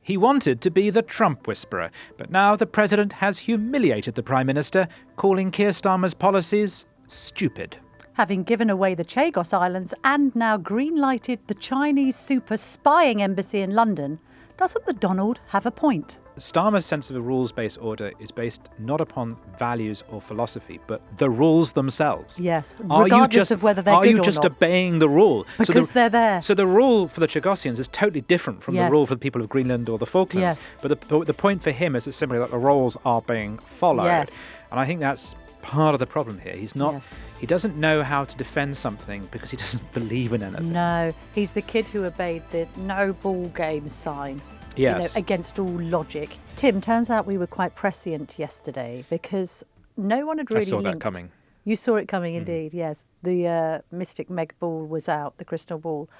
He wanted to be the Trump whisperer, but now the president has humiliated the Prime Minister, calling Keir Starmer's policies stupid. Having given away the Chagos Islands and now green-lighted the Chinese super spying embassy in London, doesn't the Donald have a point? Starmer's sense of a rules-based order is based not upon values or philosophy, but the rules themselves. Yes, regardless of whether they're good or not. Are you just obeying the rule? Because they're there. So the rule for the Chagosians is totally different from the rule for the people of Greenland or the Falklands. Yes. But the point for him is simply that the rules are being followed. Yes. And I think that's part of the problem here. He's not. Yes. He doesn't know how to defend something because he doesn't believe in anything. No, he's the kid who obeyed the no ball game sign. Yes. Against all logic. Tim, turns out we were quite prescient yesterday because no one had really I saw linked. that coming. You saw it coming indeed, yes. The Mystic Meg ball was out, the crystal ball.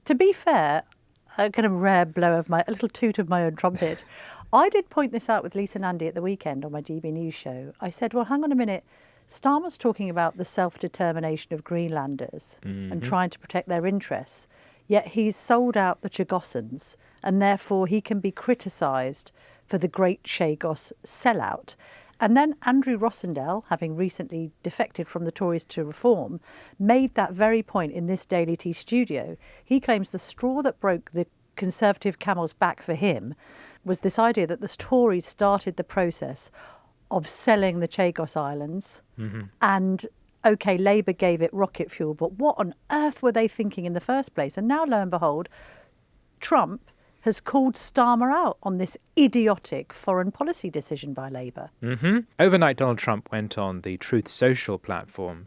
To be fair, a kind of rare a little toot of my own trumpet. I did point this out with Lisa and Andy at the weekend on my GB News show. I said, well, hang on a minute. Starmer's talking about the self-determination of Greenlanders and trying to protect their interests. Yet he's sold out the Chagosans, and therefore he can be criticised for the Great Chagos sellout. And then Andrew Rossendale, having recently defected from the Tories to Reform, made that very point in this Daily Tea studio. He claims the straw that broke the Conservative camel's back for him was this idea that the Tories started the process of selling the Chagos Islands and OK, Labour gave it rocket fuel, but what on earth were they thinking in the first place? And now, lo and behold, Trump has called Starmer out on this idiotic foreign policy decision by Labour. Overnight, Donald Trump went on the Truth Social platform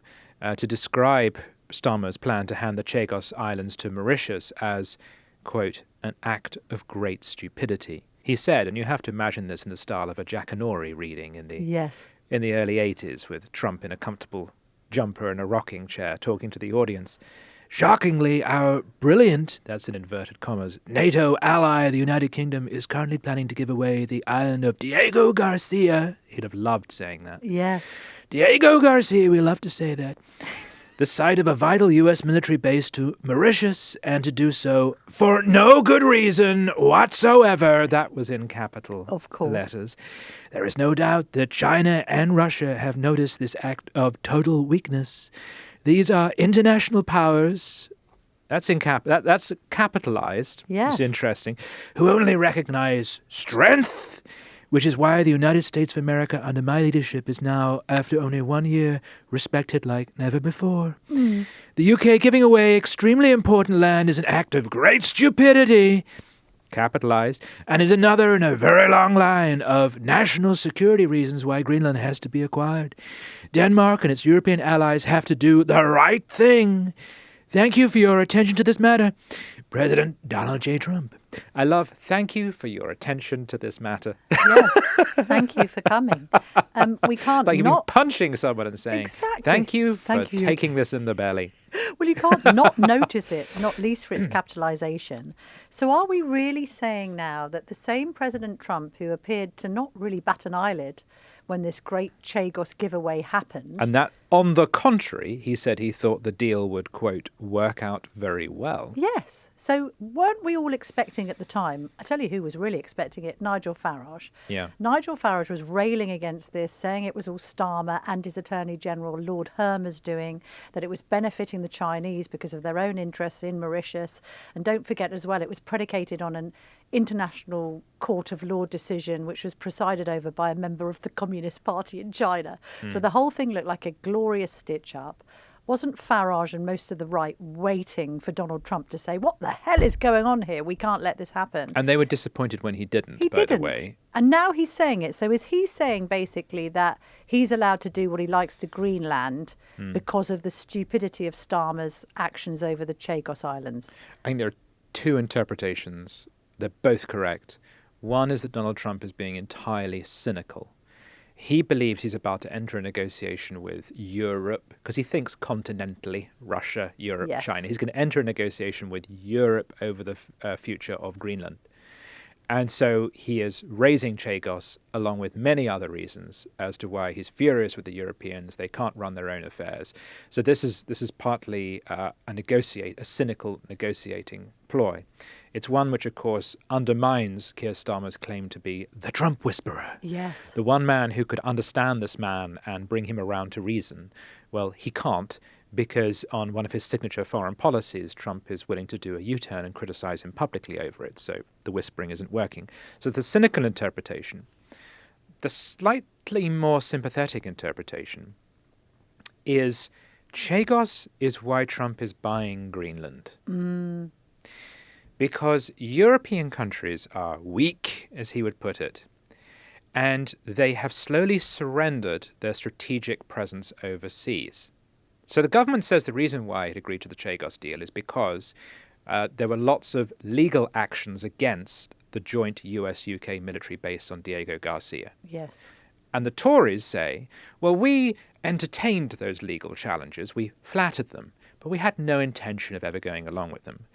to describe Starmer's plan to hand the Chagos Islands to Mauritius as, quote, an act of great stupidity. He said, and you have to imagine this in the style of a Jackanory reading in the early 80s, with Trump in a comfortable jumper and a rocking chair talking to the audience. Shockingly, our brilliant, that's in inverted commas, NATO ally, the United Kingdom, is currently planning to give away the island of Diego Garcia. He'd have loved saying that. Yes. Diego Garcia, we love to say that. The site of a vital U.S. military base to Mauritius, and to do so for no good reason whatsoever. That was in capital letters. There is no doubt that China and Russia have noticed this act of total weakness. These are international powers. That's that's capitalized. Yes. It's interesting. Who only recognize strength, which is why the United States of America under my leadership is now, after only 1 year, respected like never before. The UK giving away extremely important land is an act of great stupidity, capitalized, and is another in a very long line of national security reasons why Greenland has to be acquired. Denmark and its European allies have to do the right thing. Thank you for your attention to this matter, President Donald J. Trump. I love, thank you for your attention to this matter. Yes, thank you for coming. We can't like not... you've been punching someone and saying, exactly. Thank you for taking this in the belly. Well, you can't not notice it, not least for its capitalisation. So are we really saying now that the same President Trump who appeared to not really bat an eyelid when this great Chagos giveaway happened... And that, on the contrary, he said he thought the deal would, quote, work out very well. Yes. So weren't we all expecting at the time, I tell you who was really expecting it, Nigel Farage. Yeah. Nigel Farage was railing against this, saying it was all Starmer and his Attorney General, Lord Hermer's doing, that it was benefiting the Chinese because of their own interests in Mauritius. And don't forget as well, it was predicated on an international court of law decision which was presided over by a member of the Communist Party in China. So the whole thing looked like a glorious stitch-up. Wasn't Farage and most of the right waiting for Donald Trump to say, what the hell is going on here? We can't let this happen. And they were disappointed when he didn't, the way. And now he's saying it. So is he saying basically that he's allowed to do what he likes to Greenland because of the stupidity of Starmer's actions over the Chagos Islands? I think there are two interpretations. They're both correct. One is that Donald Trump is being entirely cynical. He believes he's about to enter a negotiation with Europe because he thinks continentally, Russia, Europe, Yes. China. He's going to enter a negotiation with Europe over the future of Greenland. And so he is raising Chagos along with many other reasons as to why he's furious with the Europeans. They can't run their own affairs. So this is partly a cynical negotiating ploy. It's one which, of course, undermines Keir Starmer's claim to be the Trump whisperer. Yes. The one man who could understand this man and bring him around to reason. Well, he can't, because on one of his signature foreign policies, Trump is willing to do a U-turn and criticize him publicly over it. So the whispering isn't working. So the cynical interpretation. The slightly more sympathetic interpretation is Chagos is why Trump is buying Greenland. Because European countries are weak, as he would put it, and they have slowly surrendered their strategic presence overseas. So the government says the reason why it agreed to the Chagos deal is because there were lots of legal actions against the joint US-UK military base on Diego Garcia. Yes. And the Tories say, well, we entertained those legal challenges, we flattered them, but we had no intention of ever going along with them.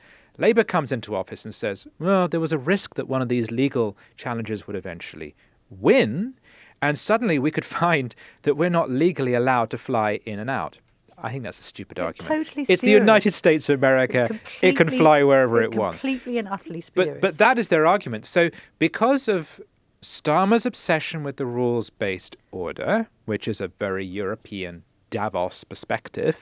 Labour comes into office and says, well, there was a risk that one of these legal challenges would eventually win, and suddenly we could find that we're not legally allowed to fly in and out. I think that's a stupid argument. Totally it's the United States of America. It can fly wherever it wants. Completely and utterly spurious. But that is their argument. So because of Starmer's obsession with the rules-based order, which is a very European Davos perspective,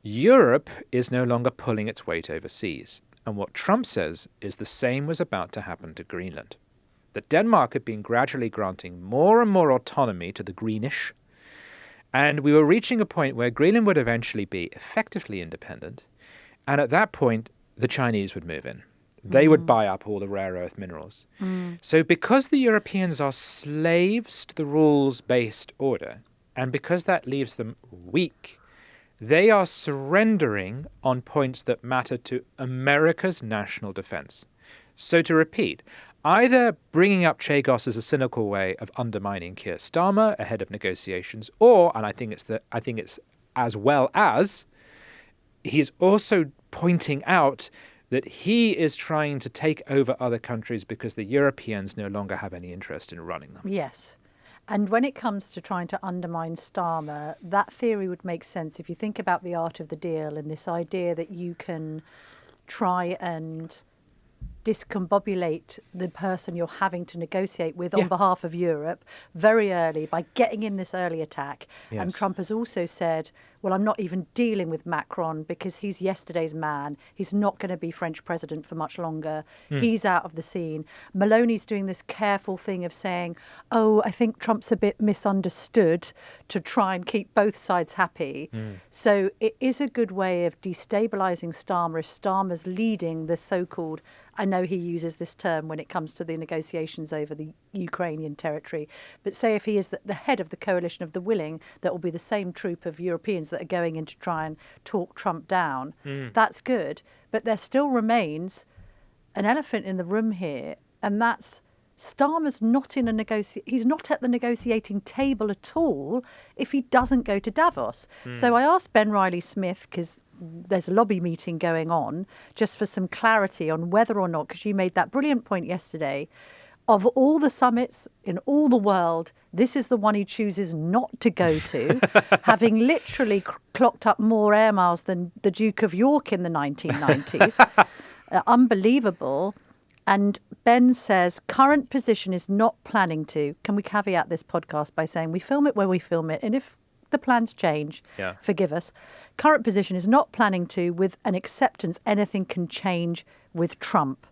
Europe is no longer pulling its weight overseas. And what Trump says is the same was about to happen to Greenland. That Denmark had been gradually granting more and more autonomy to the Greenish, and we were reaching a point where Greenland would eventually be effectively independent. And at that point, the Chinese would move in. They would buy up all the rare earth minerals. So because the Europeans are slaves to the rules-based order, and because that leaves them weak, they are surrendering on points that matter to America's national defense. So to repeat, either bringing up Chagos as a cynical way of undermining Keir Starmer ahead of negotiations, or, and I think it's as well as, he's also pointing out that he is trying to take over other countries because the Europeans no longer have any interest in running them. Yes. And when it comes to trying to undermine Starmer, that theory would make sense if you think about the art of the deal and this idea that you can try and discombobulate the person you're having to negotiate with on behalf of Europe very early by getting in this early attack. Yes. And Trump has also said, well, I'm not even dealing with Macron because he's yesterday's man. He's not going to be French president for much longer. He's out of the scene. Maloney's doing this careful thing of saying, oh, I think Trump's a bit misunderstood, to try and keep both sides happy. So it is a good way of destabilizing Starmer if Starmer's leading the so-called, I know he uses this term when it comes to the negotiations over the Ukrainian territory, but say if he is the head of the coalition of the willing, that will be the same troop of Europeans that are going in to try and talk Trump down. That's good. But there still remains an elephant in the room here, and that's Starmer's not in a he's not at the negotiating table at all if he doesn't go to Davos. So I asked Ben Riley-Smith, because there's a lobby meeting going on, just for some clarity on whether or not, because you made that brilliant point yesterday, of all the summits in all the world, this is the one he chooses not to go to, having literally clocked up more air miles than the Duke of York in the 1990s. Unbelievable. And Ben says, current position is not planning to. Can we caveat this podcast by saying we film it where we film it, and if the plans change, forgive us. Current position is not planning to, with an acceptance anything can change with Trump.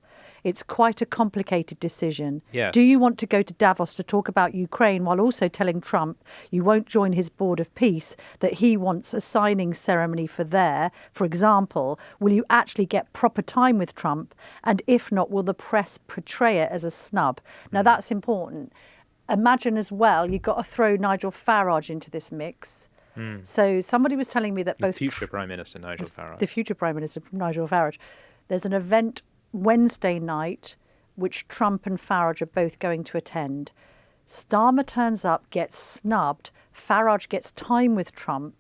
It's quite a complicated decision. Yes. Do you want to go to Davos to talk about Ukraine while also telling Trump you won't join his board of peace, that he wants a signing ceremony for there? For example, will you actually get proper time with Trump? And if not, will the press portray it as a snub? Now, that's important. Imagine as well, you've got to throw Nigel Farage into this mix. So somebody was telling me that both... The future Prime Minister, Nigel Farage. The future Prime Minister, Nigel Farage. There's an event Wednesday night which Trump and Farage are both going to attend. Starmer turns up, gets snubbed. Farage gets time with Trump.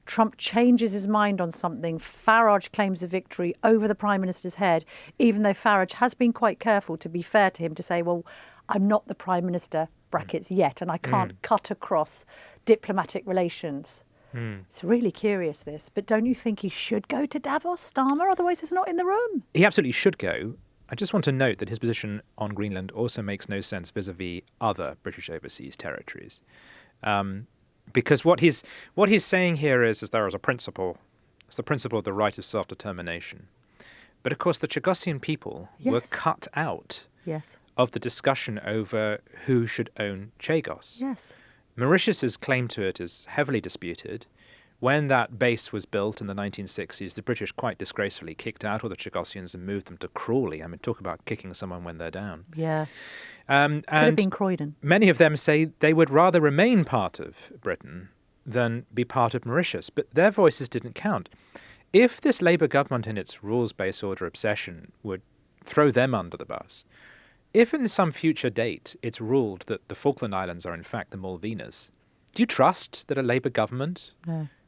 Trump changes his mind on something. Farage claims a victory over the Prime Minister's head, even though Farage has been quite careful, to be fair to him, to say, well, I'm not the Prime Minister, brackets, yet, and I can't cut across diplomatic relations. It's really curious, this. But don't you think he should go to Davos, Starmer? Otherwise, he's not in the room. He absolutely should go. I just want to note that his position on Greenland also makes no sense vis-a-vis other British overseas territories. Because what he's saying here is there is a principle. It's the principle of the right of self-determination. But of course, the Chagosian people were cut out of the discussion over who should own Chagos. Yes. Mauritius's claim to it is heavily disputed. When that base was built in the 1960s, the British quite disgracefully kicked out all the Chagosians and moved them to Crawley. I mean, talk about kicking someone when they're down. Yeah. Could have been Croydon. Many of them say they would rather remain part of Britain than be part of Mauritius, but their voices didn't count. If this Labour government in its rules-based order obsession would throw them under the bus, if in some future date it's ruled that the Falkland Islands are in fact the Malvinas, do you trust that a Labour government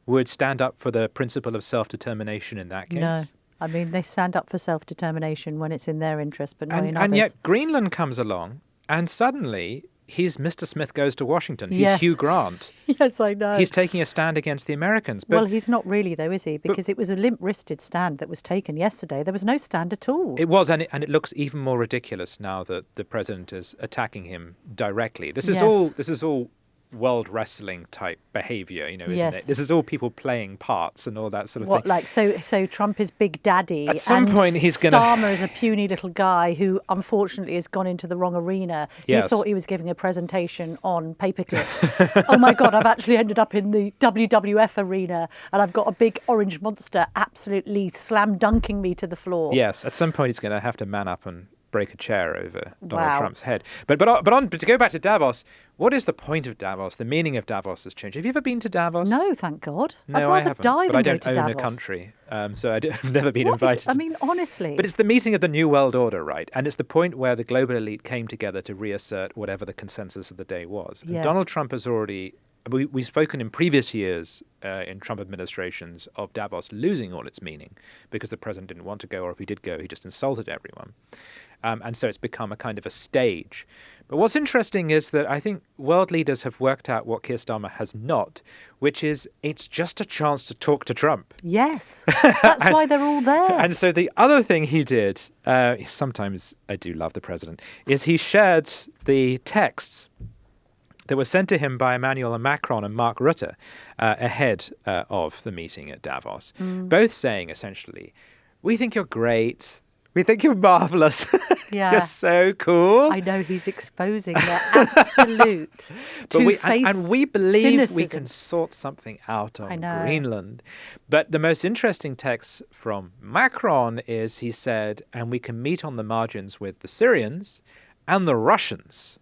would stand up for the principle of self-determination in that case? No. I mean, they stand up for self-determination when it's in their interest, but not in others. And yet Greenland comes along, and suddenly he's Mr. Smith goes to Washington. He's Hugh Grant. Yes, I know. He's taking a stand against the Americans. But, well, he's not really, though, is he? Because it was a limp-wristed stand that was taken yesterday. There was no stand at all. It was, and it looks even more ridiculous now that the president is attacking him directly. This is all world wrestling type behavior, isn't it? This is all people playing parts and all that sort of thing. Like, so Trump is Big Daddy. At some point he's going to... Starmer is a puny little guy who unfortunately has gone into the wrong arena. Yes. He thought he was giving a presentation on paper clips. Oh my God, I've actually ended up in the WWF arena and I've got a big orange monster absolutely slam dunking me to the floor. Yes, at some point he's going to have to man up and break a chair over Donald Trump's head. But to go back to Davos, what is the point of Davos? The meaning of Davos has changed. Have you ever been to Davos? No, thank God. No, I haven't. But I don't own a country, so I've never been invited. I mean, honestly. But it's the meeting of the New World Order, right? And it's the point where the global elite came together to reassert whatever the consensus of the day was. And Donald Trump has already... We've spoken in previous years in Trump administrations of Davos losing all its meaning because the president didn't want to go, or if he did go, he just insulted everyone. And so it's become a kind of a stage. But what's interesting is that I think world leaders have worked out what Keir Starmer has not, which is it's just a chance to talk to Trump. Yes, that's why they're all there. And so the other thing he did, sometimes I do love the president, is he shared the texts that were sent to him by Emmanuel Macron and Mark Rutte ahead of the meeting at Davos, both saying essentially, we think you're great. We think you're marvellous. Yeah. You're so cool. I know he's exposing their absolute two-faced and we believe cynicism. We can sort something out on Greenland. But the most interesting text from Macron is he said, and we can meet on the margins with the Syrians and the Russians.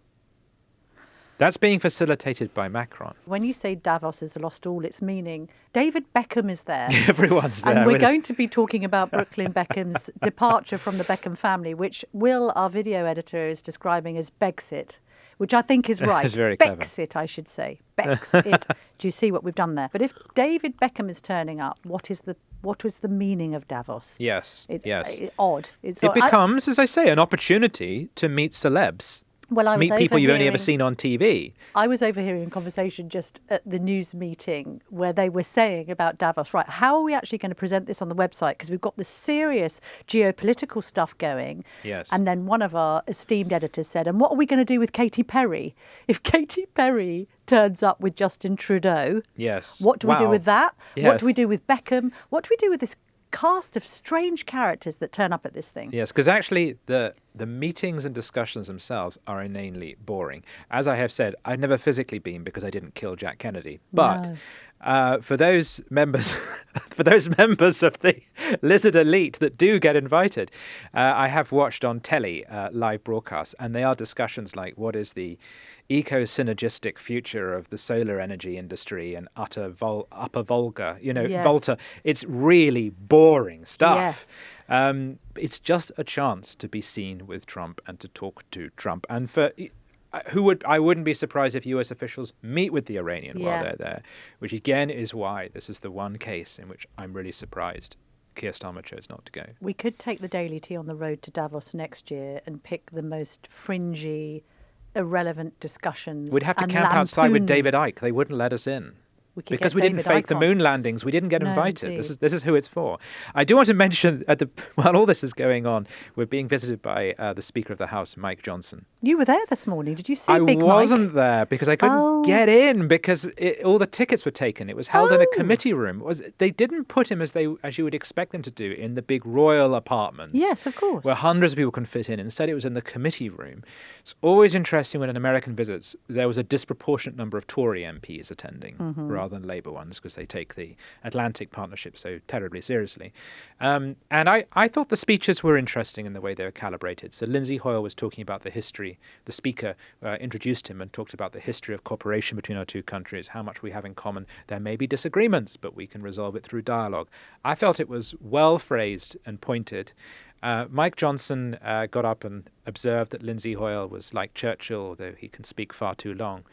That's being facilitated by Macron. When you say Davos has lost all its meaning, David Beckham is there. Everyone's there. And we're going to be talking about Brooklyn Beckham's departure from the Beckham family, which Will, our video editor, is describing as Begxit, which I think is right. It's very clever. Begxit, I should say. Begxit. Do you see what we've done there? But if David Beckham is turning up, what was the meaning of Davos? Yes, Odd. It becomes, as I say, an opportunity to meet celebs. Well, I was meet people you've only ever seen on TV. I was overhearing a conversation just at the news meeting where they were saying about Davos, right, how are we actually going to present this on the website? Because we've got this serious geopolitical stuff going. Yes. And then one of our esteemed editors said, and what are we going to do with Katy Perry? If Katy Perry turns up with Justin Trudeau, what do we do with that? Yes. What do we do with Beckham? What do we do with this cast of strange characters that turn up at this thing? Yes, because actually the meetings and discussions themselves are inanely boring. As I have said, I've never physically been because I didn't kill Jack Kennedy. But for those members of the lizard elite that do get invited, I have watched on telly live broadcasts, and they are discussions like what is the eco-synergistic future of the solar energy industry and Upper Volga, Volta. It's really boring stuff. Yes. It's just a chance to be seen with Trump and to talk to Trump. And I wouldn't be surprised if US officials meet with the Iranian while they're there, which again is why this is the one case in which I'm really surprised Keir Starmer chose not to go. We could take the Daily Tea on the road to Davos next year and pick the most fringy, irrelevant discussions. We'd have to camp outside with David Icke. They wouldn't let us in. We could because get we didn't David fake the Icon. moon landings. We didn't get No, invited. indeed. This is who it's for. I do want to mention while all this is going on, we're being visited by the Speaker of the House, Mike Johnson. You were there this morning. Did you see I Big Mike? wasn't there because I couldn't get in because all the tickets were taken. It was held in a committee room. They didn't put him as you would expect them to do in the big royal apartments. Yes, of course. Where hundreds of people can fit in. Instead, it was in the committee room. It's always interesting when an American visits, there was a disproportionate number of Tory MPs attending rather than Labour ones because they take the Atlantic Partnership so terribly seriously. And I thought the speeches were interesting in the way they were calibrated. So Lindsay Hoyle was talking about the history. The Speaker introduced him and talked about the history of cooperation between our two countries, how much we have in common. There may be disagreements, but we can resolve it through dialogue. I felt it was well phrased and pointed. Mike Johnson got up and observed that Lindsay Hoyle was like Churchill, although he can speak far too long.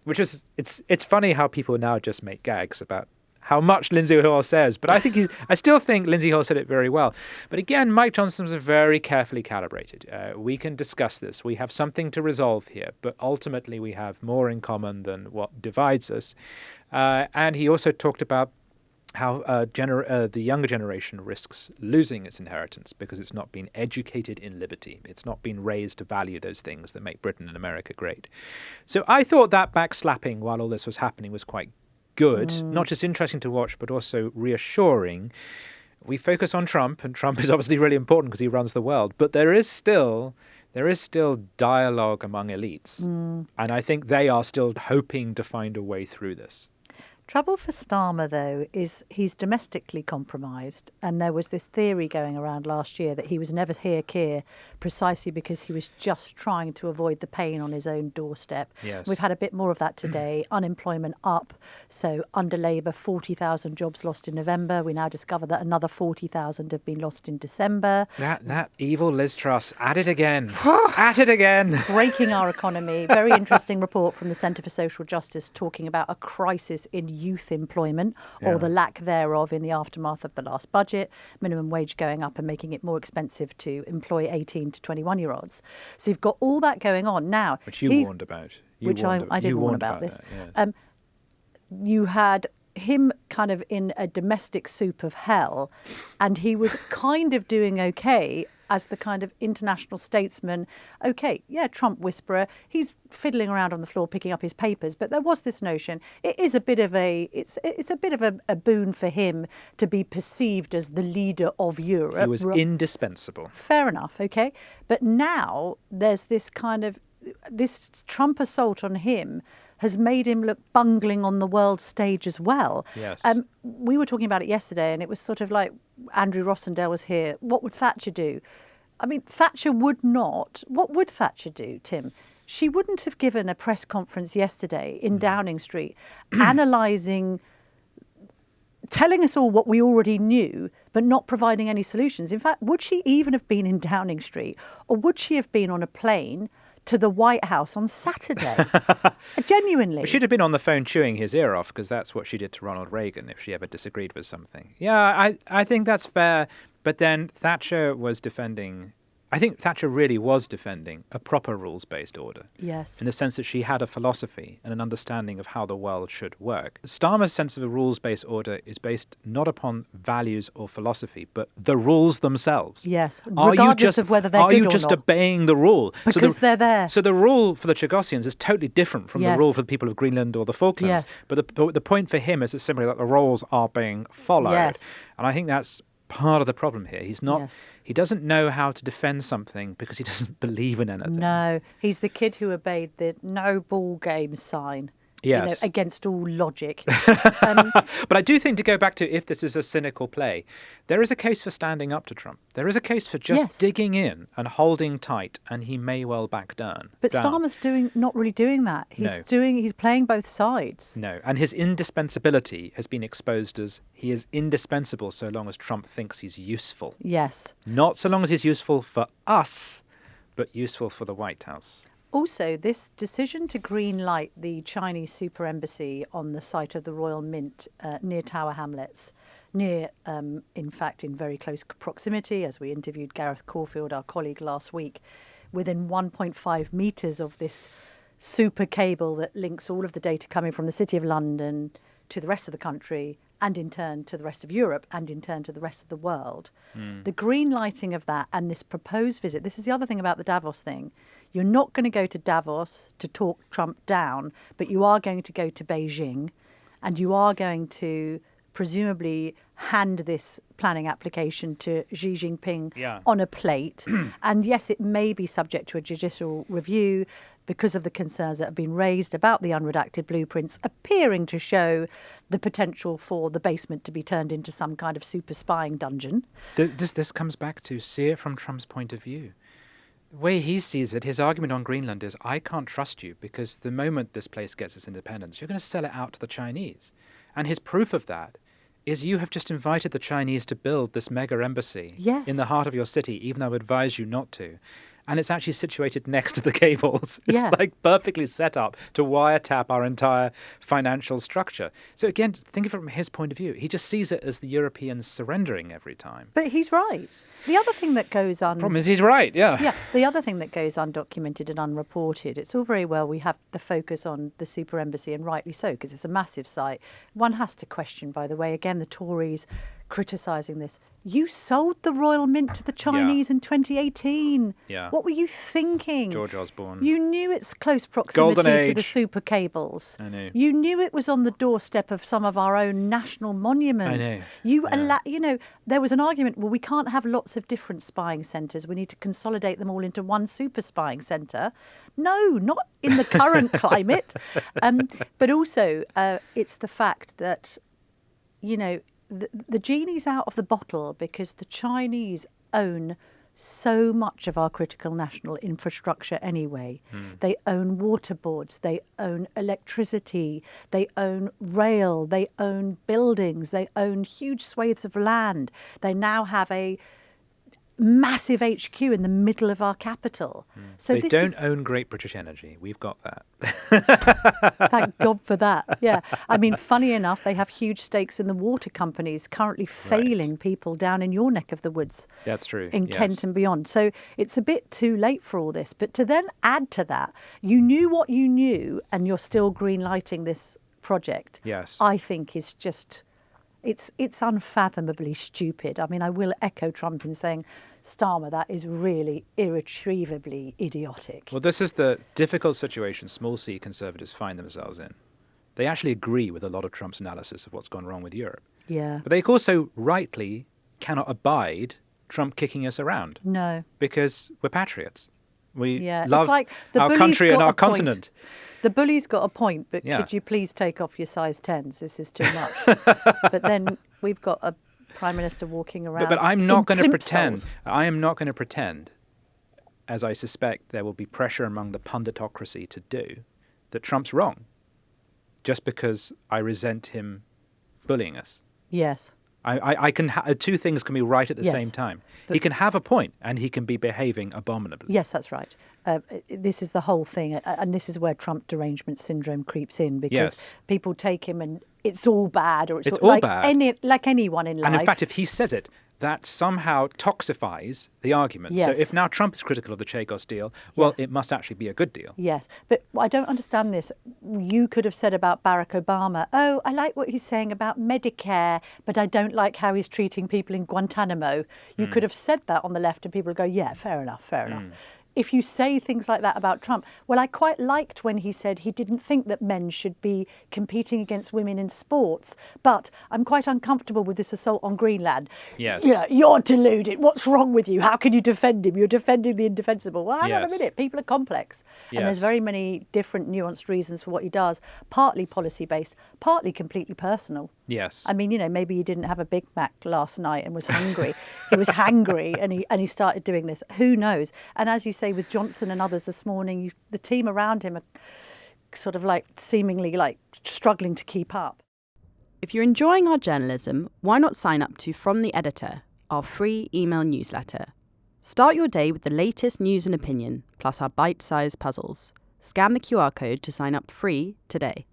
Which is, it's funny how people now just make gags about how much Lindsay Hoyle says, but I still think Lindsay Hoyle said it very well. But again, Mike Johnson was very carefully calibrated. We can discuss this. We have something to resolve here, but ultimately we have more in common than what divides us. And he also talked about how the younger generation risks losing its inheritance because it's not been educated in liberty. It's not been raised to value those things that make Britain and America great. So I thought that backslapping while all this was happening was quite good, not just interesting to watch, but also reassuring. We focus on Trump, and Trump is obviously really important because he runs the world, but there is still dialogue among elites. And I think they are still hoping to find a way through this. Trouble for Starmer, though, is he's domestically compromised, and there was this theory going around last year that he was never Keir precisely because he was just trying to avoid the pain on his own doorstep. Yes. We've had a bit more of that today. Unemployment up, so under Labour, 40,000 jobs lost in November. We now discover that another 40,000 have been lost in December. That evil Liz Truss, at it again. At it again. Breaking our economy. Very interesting report from the Centre for Social Justice talking about a crisis in youth employment or the lack thereof in the aftermath of the last budget, minimum wage going up and making it more expensive to employ 18 to 21-year-olds. So you've got all that going on now. Which you warned about. I did warn about this. You had him kind of in a domestic soup of hell, and he was kind of doing okay as the kind of international statesman. Okay, yeah, Trump whisperer. He's fiddling around on the floor picking up his papers, but there was this notion. It is a bit of it's a bit of a boon for him to be perceived as the leader of Europe. He was indispensable. Fair enough, okay, but now there's this kind of this Trump assault on him has made him look bungling on the world stage as well. Yes. We were talking about it yesterday, and it was sort of like Andrew Rossendale was here. What would Thatcher do? I mean, Thatcher would not. What would Thatcher do, Tim? She wouldn't have given a press conference yesterday in Downing Street analysing, telling us all what we already knew, but not providing any solutions. In fact, would she even have been in Downing Street, or would she have been on a plane to the White House on Saturday? Genuinely. Well, she'd have been on the phone chewing his ear off because that's what she did to Ronald Reagan if she ever disagreed with something. Yeah, I think that's fair. But then Thatcher was defending... I think Thatcher really was defending a proper rules-based order. Yes. In the sense that she had a philosophy and an understanding of how the world should work. Starmer's sense of a rules-based order is based not upon values or philosophy, but the rules themselves. Yes, regardless of whether they're good or not. Are you just obeying the rule? Because they're there. So the rule for the Chagosians is totally different from the rule for the people of Greenland or the Falklands. Yes. But the point for him is simply that the rules are being followed. Yes. And I think that's part of the problem here. He doesn't know how to defend something because he doesn't believe in anything. No, he's the kid who obeyed the no ball game sign. Yes. Against all logic. But I do think, to go back to if this is a cynical play, there is a case for standing up to Trump. There is a case for just digging in and holding tight, and he may well back down. But Starmer's not really doing that. He's playing both sides. No, and his indispensability has been exposed as he is indispensable so long as Trump thinks he's useful. Yes. Not so long as he's useful for us, but useful for the White House. Also, this decision to green-light the Chinese super embassy on the site of the Royal Mint near Tower Hamlets, in fact, in very close proximity, as we interviewed Gareth Caulfield, our colleague, last week, within 1.5 metres of this super cable that links all of the data coming from the City of London to the rest of the country, and in turn to the rest of Europe, and in turn to the rest of the world. The green lighting of that and this proposed visit, this is the other thing about the Davos thing. You're not going to go to Davos to talk Trump down, but you are going to go to Beijing, and you are going to presumably hand this planning application to Xi Jinping on a plate. And yes, it may be subject to a judicial review because of the concerns that have been raised about the unredacted blueprints appearing to show the potential for the basement to be turned into some kind of super spying dungeon. This comes back to see it from Trump's point of view. The way he sees it, his argument on Greenland is, I can't trust you because the moment this place gets its independence, you're going to sell it out to the Chinese. And his proof of that is you have just invited the Chinese to build this mega embassy in the heart of your city, even though I would advise you not to. And it's actually situated next to the cables. It's like perfectly set up to wiretap our entire financial structure. So again, think of it from his point of view. He just sees it as the Europeans surrendering every time. But he's right. The other thing that goes on... Problem is he's right, Yeah, the other thing that goes undocumented and unreported, it's all very well we have the focus on the super embassy, and rightly so, because it's a massive site. One has to question, by the way, again, the Tories criticising this. You sold the Royal Mint to the Chinese in 2018. Yeah. What were you thinking? George Osborne. You knew its close proximity to the super cables. I know. You knew it was on the doorstep of some of our own national monuments. I know. You know, there was an argument, well, we can't have lots of different spying centres. We need to consolidate them all into one super spying centre. No, not in the current climate. But also, it's the fact that, you know, the genie's out of the bottle because the Chinese own so much of our critical national infrastructure anyway. They own water boards, they own electricity, they own rail, they own buildings, they own huge swathes of land. They now have a massive HQ in the middle of our capital. So they don't own Great British Energy. We've got that. Thank God for that. Yeah. I mean, funny enough, they have huge stakes in the water companies currently failing people down in your neck of the woods. That's true. In Kent and beyond. So it's a bit too late for all this. But to then add to that, you knew what you knew and you're still green lighting this project. Yes. I think is just... It's unfathomably stupid. I mean, I will echo Trump in saying, Starmer, that is really irretrievably idiotic. Well, this is the difficult situation small c Conservatives find themselves in. They actually agree with a lot of Trump's analysis of what's gone wrong with Europe. Yeah. But they also rightly cannot abide Trump kicking us around. No. Because we're patriots. We love it's like our country and our continent. The bully's got a point, but could you please take off your size 10s? This is too much. But then we've got a Prime Minister walking around. But I'm not going to pretend. Soles. I am not going to pretend, as I suspect there will be pressure among the punditocracy to do, that Trump's wrong, just because I resent him bullying us. Yes. I can two things can be right at the same time. He can have a point and he can be behaving abominably. Yes, that's right. This is the whole thing, and this is where Trump derangement syndrome creeps in, because people take him and it's all bad, or it's all like bad. Like anyone in life. And in fact, if he says it, that somehow toxifies the argument. Yes. So if now Trump is critical of the Chagos deal, well, it must actually be a good deal. Yes, but I don't understand this. You could have said about Barack Obama, oh, I like what he's saying about Medicare, but I don't like how he's treating people in Guantanamo. You could have said that on the left and people would go, yeah, fair enough. If you say things like that about Trump, well, I quite liked when he said he didn't think that men should be competing against women in sports, but I'm quite uncomfortable with this assault on Greenland. Yes. Yeah, you're deluded. What's wrong with you? How can you defend him? You're defending the indefensible. Well, hang on a minute. People are complex. And there's very many different nuanced reasons for what he does, partly policy-based, partly completely personal. Yes. I mean, you know, maybe he didn't have a Big Mac last night and was hungry. He was hangry and he started doing this. Who knows? And as you say, with Johnson and others this morning, the team around him are sort of like seemingly like struggling to keep up. If you're enjoying our journalism, why not sign up to From the Editor, our free email newsletter? Start your day with the latest news and opinion, plus our bite-sized puzzles. Scan the QR code to sign up free today.